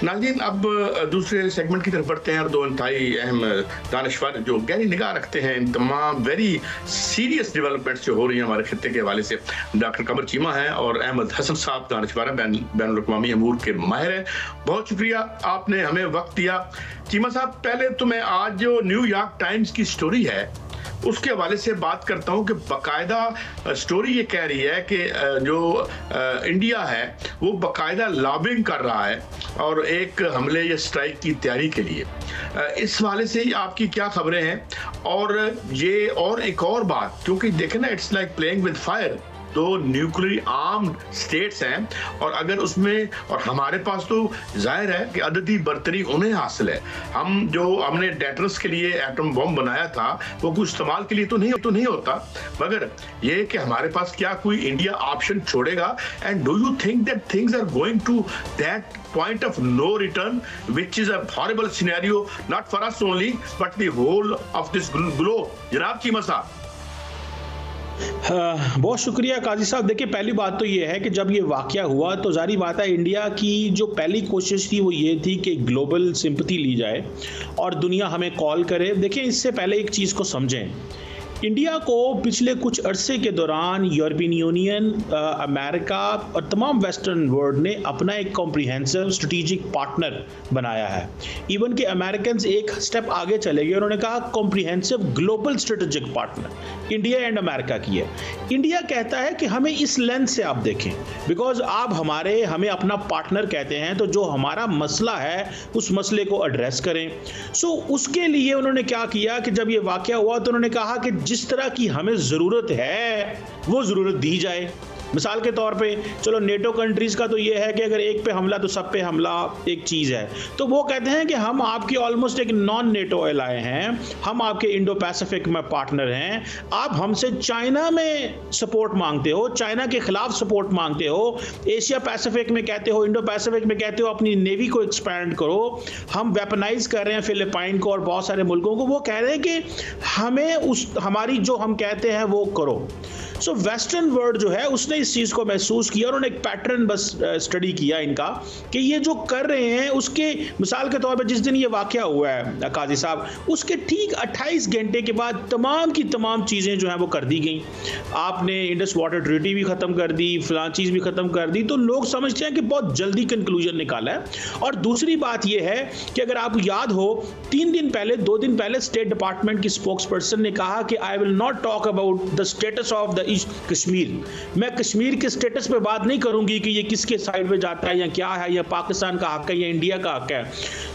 नाज़रीन, अब दूसरे सेगमेंट की तरफ बढ़ते हैं और दो इंतहाई अहम दानिशवर जो गहरी निगाह रखते हैं इन तमाम वेरी सीरियस डेवलपमेंट्स जो हो रही हैं हमारे खत्ते के हवाले से, डॉक्टर कमर चीमा हैं और अहमद हसन साहब दानिशवर बैनुल-अक़वामी अमूर के माहिर हैं। बहुत शुक्रिया आपने हमें वक्त दिया। चीमा साहब, पहले तो मैं आज जो न्यूयॉर्क टाइम्स की स्टोरी है उसके हवाले से बात करता हूं कि बाकायदा स्टोरी ये कह रही है कि जो इंडिया है वो बाकायदा लॉबिंग कर रहा है और एक हमले या स्ट्राइक की तैयारी के लिए। इस हवाले से आपकी क्या खबरें हैं? और ये और एक और बात, क्योंकि देखें ना, it's like playing with fire. दो न्यूक्लियर आर्म्ड स्टेट्स हैं और अगर उसमें, और हमारे पास तो जाहिर है कि अददी बर्तरी उन्हें हासिल है। हमने डेटर्स के लिए एटम बम बनाया था वो कोई इस्तेमाल के लिए तो नहीं होता, मगर ये कि हमारे पास क्या कोई इंडिया ऑप्शन छोड़ेगा? And do you think that things are going to that point of no return, which is a horrible scenario not for us only but the whole of this globe? जनाब चीमा साहब। बहुत शुक्रिया काजी साहब। देखिए, पहली बात तो ये है कि जब ये वाकया हुआ तो जारी बात है, इंडिया की जो पहली कोशिश थी वो ये थी कि ग्लोबल सिंपैथी ली जाए और दुनिया हमें कॉल करे। देखिए, इससे पहले एक चीज़ को समझें, इंडिया को पिछले कुछ अरसे के दौरान यूरोपियन यूनियन, अमेरिका और तमाम वेस्टर्न वर्ल्ड ने अपना एक कॉम्प्रिहेंसिव स्ट्रेटेजिक पार्टनर बनाया है। इवन के अमेरिकन एक स्टेप आगे चले गए, उन्होंने कहा comprehensive global strategic partner India and America की है। इंडिया कहता है कि हमें इस लेंस से आप देखें, बिकॉज आप हमें अपना पार्टनर कहते हैं, तो जो हमारा मसला है उस मसले को एड्रेस करें। सो उसके लिए उन्होंने क्या किया कि जब ये वाकया हुआ तो उन्होंने कहा कि जिस तरह की हमें ज़रूरत है वो ज़रूरत दी जाए। मिसाल के तौर पे, चलो नेटो कंट्रीज़ का तो ये है कि अगर एक पे हमला तो सब पे हमला एक चीज़ है, तो वो कहते हैं कि हम आपकी ऑलमोस्ट एक नॉन नेटो एलाय हैं, हम आपके इंडो पैसिफिक में पार्टनर हैं, आप हमसे चाइना में सपोर्ट मांगते हो, चाइना के खिलाफ सपोर्ट मांगते हो, एशिया पैसिफिक में कहते हो, इंडो पैसिफिक में कहते हो अपनी नेवी को एक्सपैंड करो, हम वेपनाइज कर रहे हैं फिलिपाइन को और बहुत सारे मुल्कों को, वो कह रहे हैं कि हमें हमारी जो हम कहते हैं वो करो। सो वेस्टर्न वर्ल्ड जो है उसने इस चीज़ को महसूस किया और उन्होंने एक पैटर्न बस स्टडी किया इनका कि ये जो कर रहे हैं उसके, मिसाल के तौर पे जिस दिन ये वाकया हुआ है काजी साहब, उसके ठीक 28 घंटे के बाद तमाम की तमाम चीज़ें जो हैं वो कर दी गई। आपने इंडस वाटर ट्रीटी भी ख़त्म कर दी, फलां चीज़ भी ख़त्म कर दी, तो लोग समझते हैं कि बहुत जल्दी कंक्लूजन निकाला है। और दूसरी बात यह है कि अगर आपको याद हो, 2 दिन पहले स्टेट डिपार्टमेंट की स्पोक्स पर्सन ने कहा कि I will not talk about the status of the Kashmir, मैं कश्मीर के स्टेटस पे बात नहीं करूंगी कि ये किसके साइड में जाता है या क्या है, या पाकिस्तान का हक है या इंडिया का हक है।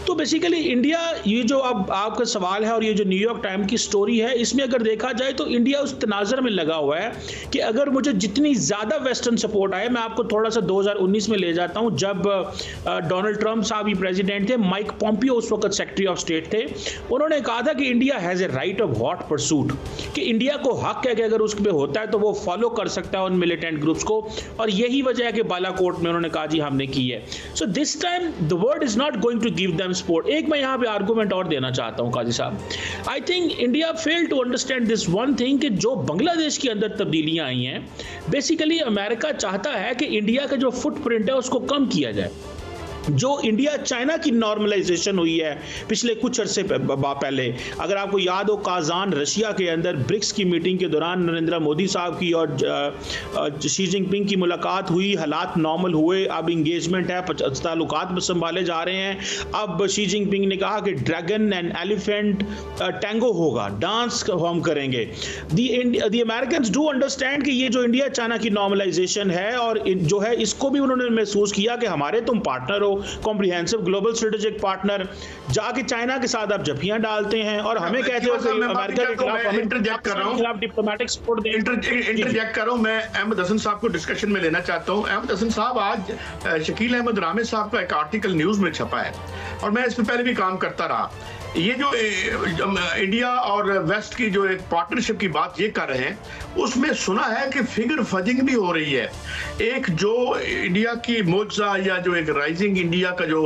तो बेसिकली इंडिया, ये जो अब आपका सवाल है और ये जो न्यूयॉर्क टाइम की स्टोरी है, इसमें अगर देखा जाए तो इंडिया उस तनाज़र में लगा हुआ है कि अगर मुझे जितनी ज़्यादा वेस्टर्न सपोर्ट आए, मैं आपको थोड़ा सा 2019 में ले जाता हूँ, जब डोनाल्ड ट्रंप साहब ही प्रेसिडेंट थे, माइक पॉम्पियो उस वक्त सेक्रेटरी ऑफ स्टेट थे, उन्होंने कहा था कि India has a right of hot pursuit, कि इंडिया को हक है कि अगर उस पर होता है तो वो फॉलो कर सकता है उन मिलिटेंट ग्रुप्स को, और यही वजह है कि बालाकोट में उन्होंने कहा जी हमने की है। So this time the world is not going to give them support. एक मैं यहां पे आर्गुमेंट और देना चाहता हूं Qazi sahab, I think India fail to understand this one thing कि जो बांग्लादेश के अंदर तब्दीलियां आई हैं, बेसिकली अमेरिका चाहता है कि इंडिया का जो फुटप्रिंट है उसको कम किया जाए। जो इंडिया चाइना की नॉर्मलाइजेशन हुई है पिछले कुछ अरसे पहले, अगर आपको याद हो, काजान रशिया के अंदर ब्रिक्स की मीटिंग के दौरान नरेंद्र मोदी साहब की और शी जिनपिंग की मुलाकात हुई, हालात नॉर्मल हुए, अब इंगेजमेंट है, ताल्लुकात में संभाले जा रहे हैं। अब शी जिनपिंग ने कहा कि ड्रैगन एंड एलिफेंट टैंगो होगा, डांस हम करेंगे। द अमेरिकन्स डू अंडरस्टैंड कि ये जो इंडिया चाइना की नॉर्मलाइजेशन है और जो है, इसको भी उन्होंने महसूस किया कि हमारे तुम पार्टनर हो, कॉम्प्रिहेंसिव ग्लोबल स्ट्रेटेजिक पार्टनर, जाके चाइना के साथ आप जफियां डालते हैं और हमें कहते हो कि अमेरिका के खिलाफ डिप्लोमेटिक सपोर्ट दें। इंटरजेक्ट कर रहा हूं, मैं अहमद हसन साहब को डिस्कशन में लेना चाहता हूं। अहमद हसन साहब, आज शकील अहमद रामे साहब का एक आर्टिकल न्यूज में छपा है और मैं इस पर पहले भी काम करता रहा। ये जो इंडिया और वेस्ट की जो एक पार्टनरशिप की बात ये कर रहे हैं, उसमें सुना है कि फिगर फजिंग भी हो रही है। एक जो इंडिया की मोजा या जो एक राइजिंग इंडिया का जो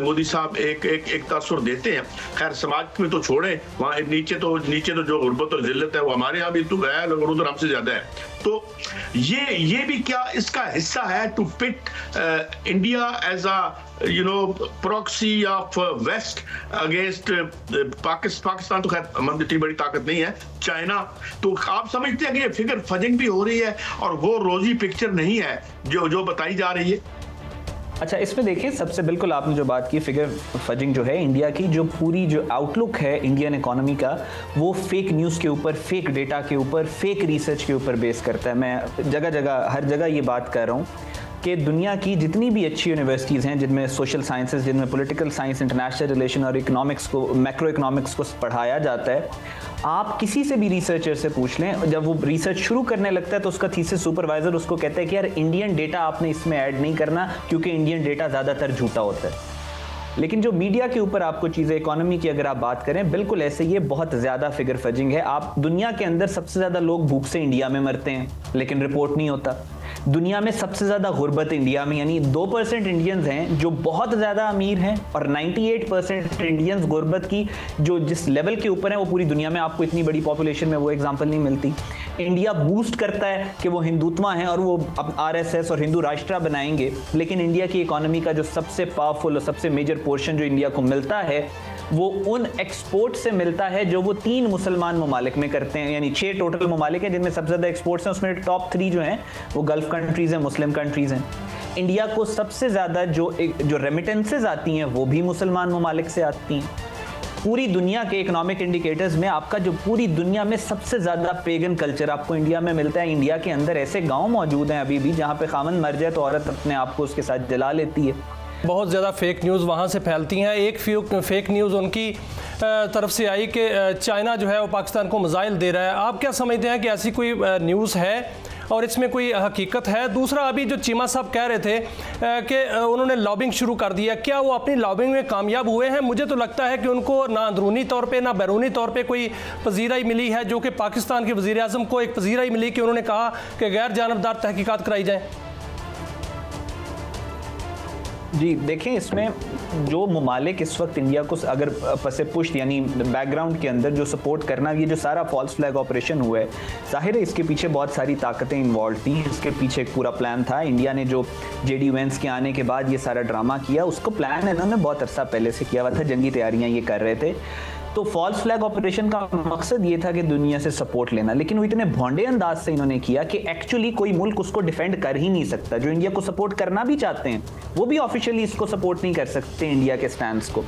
मोदी साहब एक तासुर देते हैं, खैर समाज में तो छोड़े, वहाँ नीचे तो जो गुर्बत और जिल्लत है वो हमारे यहाँ भी तो है और उधर हमसे ज्यादा है। तो ये भी क्या इसका हिस्सा है to pit India as a proxy of west against Pakistan? तो खैर मतलब इतनी बड़ी ताकत नहीं है, चाइना। तो आप समझते हैं कि ये फिगर फजिंग भी हो रही है और वो रोजी पिक्चर नहीं है जो बताई जा रही है? अच्छा, इसमें देखिए, सबसे बिल्कुल आपने जो बात की, फिगर फजिंग जो है इंडिया की, जो पूरी जो आउटलुक है इंडियन इकोनॉमी का, वो फेक न्यूज़ के ऊपर, फेक डेटा के ऊपर, फेक रिसर्च के ऊपर बेस करता है। मैं जगह जगह हर जगह ये बात कर रहा हूँ कि दुनिया की जितनी भी अच्छी यूनिवर्सिटीज़ हैं जिनमें सोशल साइंसेज, जिनमें पॉलिटिकल साइंस, इंटरनेशनल रिलेशन और इकोनॉमिक्स को, मैक्रो इकोनॉमिक्स को पढ़ाया जाता है, आप किसी से भी रिसर्चर से पूछ लें, जब वो रिसर्च शुरू करने लगता है तो उसका थीसिस सुपरवाइजर उसको कहता है कि यार इंडियन डेटा आपने इसमें ऐड नहीं करना, क्योंकि इंडियन डेटा ज़्यादातर झूठा होता है। लेकिन जो मीडिया के ऊपर आपको चीज़ें, इकोनॉमी की अगर आप बात करें, बिल्कुल ऐसे ये बहुत ज़्यादा फिगर फजिंग है। आप दुनिया के अंदर सबसे ज़्यादा लोग भूख से इंडिया में मरते हैं, लेकिन रिपोर्ट नहीं होता। दुनिया में सबसे ज़्यादा गुर्बत इंडिया में, यानी 2% इंडियंस हैं जो बहुत ज़्यादा अमीर हैं, और 98% इंडियंस गुर्बत की जो जिस लेवल के ऊपर हैं वो पूरी दुनिया में आपको इतनी बड़ी पॉपुलेशन में वो एग्जांपल नहीं मिलती। इंडिया बूस्ट करता है कि वो हिंदुत्व हैं और वो अब RSS और हिंदू राष्ट्र बनाएंगे, लेकिन इंडिया की इकोनॉमी का जो सबसे पावरफुल और सबसे मेजर पोर्शन जो इंडिया को मिलता है वो उन एक्सपोर्ट से मिलता है जो वो 3 मुसलमान ममालिक में करते हैं, यानी 6 टोटल ममालिक हैं जिनमें सबसे ज़्यादा एक्सपोर्ट्स हैं। उसमें टॉप 3 जो हैं वो गल्फ कंट्रीज़ हैं, मुस्लिम कंट्रीज़ हैं। इंडिया को सबसे ज़्यादा जो रेमिटेंसेज आती हैं वो भी मुसलमान ममालिक से आती हैं। पूरी दुनिया के इकोनॉमिक इंडिकेटर्स में आपका जो पूरी दुनिया में सबसे ज़्यादा पेगन कल्चर आपको इंडिया में मिलता है। इंडिया के अंदर ऐसे गाँव मौजूद हैं अभी भी जहाँ पे खामन मर जाए तो औरत अपने आप को उसके साथ जला लेती है। बहुत ज़्यादा फेक न्यूज़ वहाँ से फैलती हैं। एक फेक न्यूज़ उनकी तरफ से आई कि चाइना जो है वो पाकिस्तान को मिसाइल दे रहा है। आप क्या समझते हैं कि ऐसी कोई न्यूज़ है और इसमें कोई हकीकत है? दूसरा, अभी जो चीमा साहब कह रहे थे कि उन्होंने लॉबिंग शुरू कर दिया, क्या वो अपनी लॉबिंग में कामयाब हुए हैं? मुझे तो लगता है कि उनको ना अंदरूनी तौर पे ना बैरूनी तौर पे कोई पजीराई मिली है, जो कि पाकिस्तान के वज़ीर आज़म को एक पजीराई मिली कि उन्होंने कहा कि गैर जानबदार तहकीकात कराई जाए। जी देखें, इसमें जो ममालिक इस वक्त इंडिया को अगर पसे पुश्त यानी बैकग्राउंड के अंदर जो सपोर्ट करना, ये जो सारा फॉल्स फ्लैग ऑपरेशन हुआ है, जाहिर है इसके पीछे बहुत सारी ताकतें इन्वॉल्व थी। इसके पीछे एक पूरा प्लान था। इंडिया ने जो JD Vance के आने के बाद ये सारा ड्रामा किया, उसको प्लान इन्होंने बहुत अरसा पहले से किया हुआ था, जंगी तैयारियां ये कर रहे थे। तो फॉल्स फ्लैग ऑपरेशन का मकसद ये था कि दुनिया से सपोर्ट लेना, लेकिन वो इतने भोंडे अंदाज से इन्होंने किया कि एक्चुअली कोई मुल्क उसको डिफेंड कर ही नहीं सकता। जो इंडिया को सपोर्ट करना भी चाहते हैं वो भी ऑफिशियली इसको सपोर्ट नहीं कर सकते, इंडिया के स्टैंड्स को।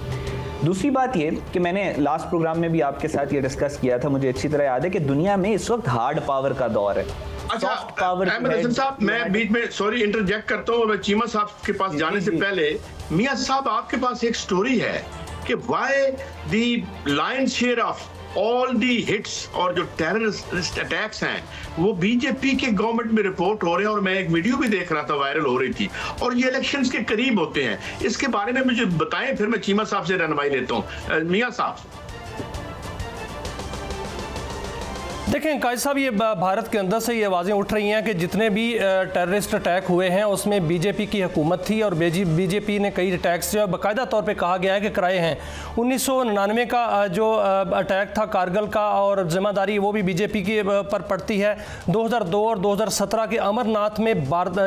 दूसरी बात ये कि मैंने लास्ट प्रोग्राम में भी आपके साथ ये डिस्कस किया था, मुझे अच्छी तरह याद है कि दुनिया में इस वक्त हार्ड पावर का दौर है। अच्छा अहमद हसन साहब, मैं बीच में सॉरी इंटरजेक्ट करता हूँ, और चीमा साहब के पास जाने से पहले मियां साहब आपके पास एक स्टोरी है कि why the Lions share of all the hits और जो टेररिस्ट अटैक्स हैं वो बीजेपी के गवर्नमेंट में रिपोर्ट हो रहे हैं, और मैं एक वीडियो भी देख रहा था, वायरल हो रही थी, और ये इलेक्शंस के करीब होते हैं। इसके बारे में मुझे बताएं, फिर मैं चीमा साहब से रहनुमाई लेता हूँ। मियां साहब देखें काजी साहब, ये भारत के अंदर से ये आवाज़ें उठ रही हैं कि जितने भी टेररिस्ट अटैक हुए हैं उसमें बीजेपी की हुकूमत थी, और बीजेपी ने कई अटैक्स जो बाकायदा तौर पे कहा गया है कि कराए हैं। 1999 का जो अटैक था कारगिल का, और जिम्मेदारी वो भी बीजेपी की पर पड़ती है। 2002 और 2017 के अमरनाथ में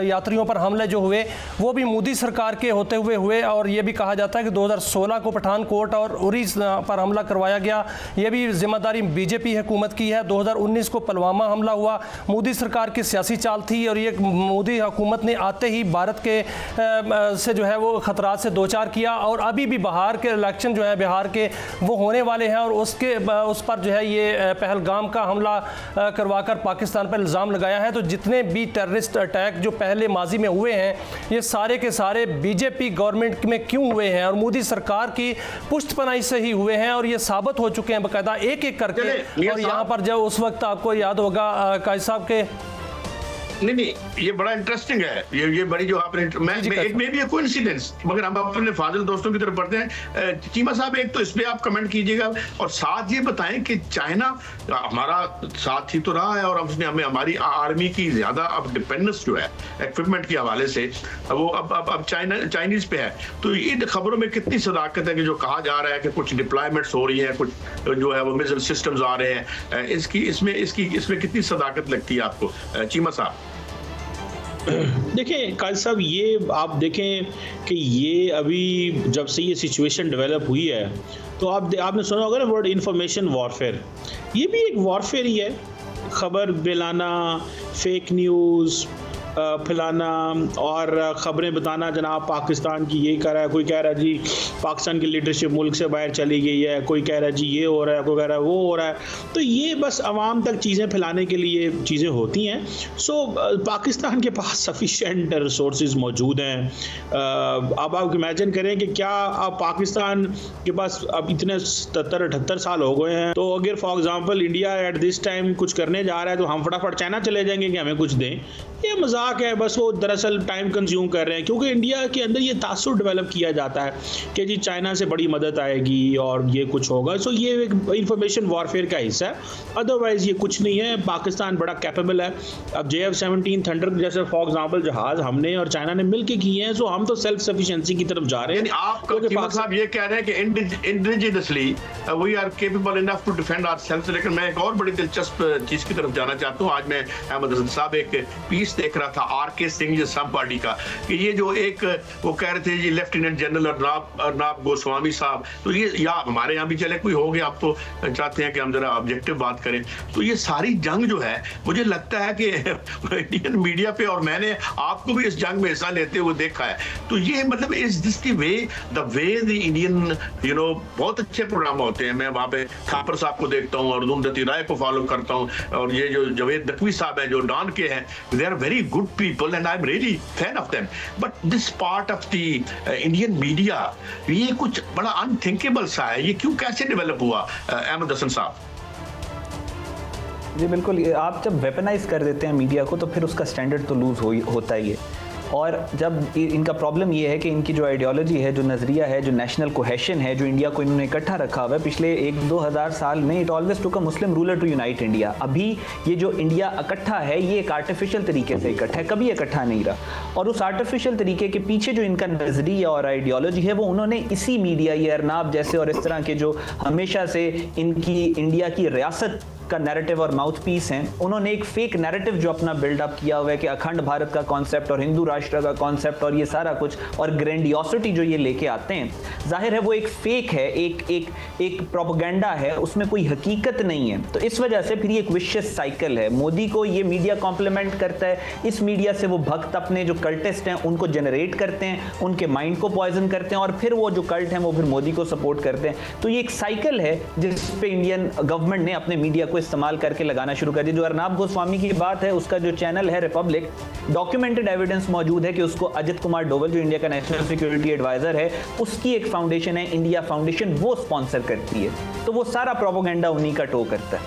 यात्रियों पर हमले जो हुए वो भी मोदी सरकार के होते हुए हुए, और ये भी कहा जाता है कि 2016 को पठानकोट और उरी पर हमला करवाया गया, ये भी जिम्मेदारी बीजेपी हुकूमत की है। 2019 को पुलवामा हमला हुआ, मोदी सरकार की सियासी चाल थी, और ये मोदी हुकूमत ने आते ही भारत के से जो है वो खतरात से दो चार किया। और अभी भी बिहार के इलेक्शन जो है बिहार के वो होने वाले हैं, और उस पर जो है ये पहलगाम का हमला करवाकर पाकिस्तान पर इल्ज़ाम लगाया है। तो जितने भी टेररिस्ट अटैक जो पहले माजी में हुए हैं ये सारे के सारे बीजेपी गवर्नमेंट में क्यों हुए हैं, और मोदी सरकार की पुष्टपनाही से ही हुए हैं, और ये साबित हो चुके हैं बाकायदा एक एक करके। और यहाँ पर जब उस वक्त आपको याद होगा काजी साहब के नहीं, ये बड़ा इंटरेस्टिंग है, ये बड़ी जो आपने एक में भी है कोइंसिडेंस, मगर हम अपने फाजिल दोस्तों की तरफ बढ़ते हैं। चीमा साहब, एक तो इस पे आप कमेंट कीजिएगा और साथ ये बताएं कि चाइना हमारा साथ ही तो रहा है और उसने हमें हमारी आर्मी की ज्यादा अब डिपेंडेंस जो है इक्विपमेंट के हवाले से वो अब चाइनीज पे है। तो इन खबरों में कितनी सदाकत है कि जो कहा जा रहा है कि कुछ डिप्लॉयमेंट्स हो रही है, कुछ जो है वो मिसाइल सिस्टम्स आ रहे हैं, इसमें कितनी सदाकत लगती है आपको चीमा साहब? देखिए काजी साहब, ये आप देखें कि ये अभी जब से ये सिचुएशन डेवलप हुई है तो आपने सुना होगा ना वर्ड इंफॉर्मेशन वॉरफेयर। ये भी एक वॉरफेयर ही है, खबर फैलाना, फेक न्यूज़ फैलाना और ख़बरें बताना जनाब पाकिस्तान की ये कर रहा है, कोई कह रहा है जी पाकिस्तान की लीडरशिप मुल्क से बाहर चली गई है, कोई कह रहा है जी ये हो रहा है, कोई कह रहा है वो हो रहा है। तो ये बस आवाम तक चीज़ें फैलाने के लिए चीज़ें होती हैं। सो पाकिस्तान के पास सफिशेंट रिसोर्सेज मौजूद हैं। अब आप इमेजिन करें कि क्या अब पाकिस्तान के पास अब इतने 77-78 साल हो गए हैं, तो अगर for example India at this time कुछ करने जा रहा है तो हम फटाफट चाइना चले जाएंगे कि हमें कुछ दें? ये मजाक है, बस वो दरअसल टाइम कंज्यूम कर रहे हैं, क्योंकि इंडिया के अंदर ये तासुर डेवलप किया जाता है कि जी चाइना से बड़ी मदद आएगी और ये कुछ होगा। सो ये एक इंफॉर्मेशन वॉरफेयर का हिस्सा है, अदरवाइज ये कुछ नहीं है। पाकिस्तान बड़ा कैपेबल है। अब JF-17 थंडर जैसे फॉर एग्जांपल जहाज हमने और चाइना ने मिलकर किए हैं, सो हम तो सेल्फ सफिशिएंसी की तरफ जा रहे हैं। आप साहब ये कह रहे हैं कि indigenously we are capable enough to defend ourselves, लेकिन मैं एक और बड़ी दिलचस्प चीज की तरफ जाना चाहता हूँ। आज मैं अहमद हसन साहब एक पीस देख रहा था RK सिंह जो सम पार्टी का, कि ये जो एक वो कह रहे थे जी लेफ्टिनेंट जनरल अर्नाब गोस्वामी साहब, तो ये या हमारे यहाँ भी चले कोई हो गया, आप तो चाहते हैं कि हम जरा ऑब्जेक्टिव बात करें। तो ये सारी जंग जो है मुझे लगता है कि इंडियन मीडिया पे, और मैंने आपको भी इस जंग में हिस्सा लेते हुए देखा है, तो ये मतलब is this the way the Indian बहुत अच्छे प्रोग्राम होते हैं। मैं वहाँ पे खापर साहब को देखता हूँ और अरुंधति राय को फॉलो करता हूँ, और ये जो जवेद नकवी साहब हैं जो डॉन के हैं, they are very good people and I'm really fan of them, but this part of the Indian media ये कुछ बड़ा unthinkable सा है। ये क्यों कैसे डेवलप हुआ अहमद हसन साहब? जी बिल्कुल, आप जब वेपनाइज कर देते हैं मीडिया को तो फिर उसका स्टैंडर्ड तो लूज होता ही है। और जब इनका प्रॉब्लम ये है कि इनकी जो आइडियोलॉजी है, जो नज़रिया है, जो नेशनल कोहेशन है, जो इंडिया को इन्होंने इकट्ठा रखा हुआ है पिछले 1-2 हज़ार साल में, it always took a Muslim ruler to unite India. अभी ये जो इंडिया इकट्ठा है ये एक आर्टिफिशियल तरीके से इकट्ठा है, कभी इकट्ठा नहीं रहा। और उस आर्टिफिशियल तरीके के पीछे जो इनका नज़रिया और आइडियोलॉजी है वो उन्होंने इसी मीडिया, ये अरनाब जैसे और इस तरह के जो हमेशा से इनकी इंडिया की रियासत का नैरेटिव और माउथ पीस हैं, उन्होंने एक फेक नैरेटिव जो अपना बिल्डअप किया हुआ है कि अखंड भारत का कॉन्सेप्ट और हिंदू राष्ट्र का कॉन्सेप्ट और ये सारा कुछ और ग्रैंडियोसिटी जो ये लेके आते हैं, जाहिर है वो एक फेक है, एक प्रोपेगेंडा है, उसमें कोई हकीकत नहीं है। तो इस वजह से फिर ये एक विशियस साइकिल है। मोदी को ये मीडिया कॉम्प्लीमेंट करता है, इस मीडिया से वो भक्त अपने जो कल्टिस्ट हैं उनको जनरेट करते हैं, उनके माइंड को पॉइजन करते हैं और फिर वो जो कल्ट हैं वो फिर मोदी को सपोर्ट करते हैं। तो ये एक साइकिल है जिस पे इंडियन गवर्नमेंट ने अपने मीडिया को इस्तेमाल करके लगाना शुरू कर दिया। जो अर्नाब गोस्वामी की बात है, उसका जो चैनल है रिपब्लिक, डॉक्यूमेंटेड एविडेंस मौजूद है कि उसको अजित कुमार डोवल जो इंडिया का नेशनल सिक्योरिटी एडवाइजर है, उसकी एक फाउंडेशन है इंडिया फाउंडेशन, वो स्पॉन्सर करती है। तो वो सारा प्रोपेगेंडा उन्हीं का टो करता है।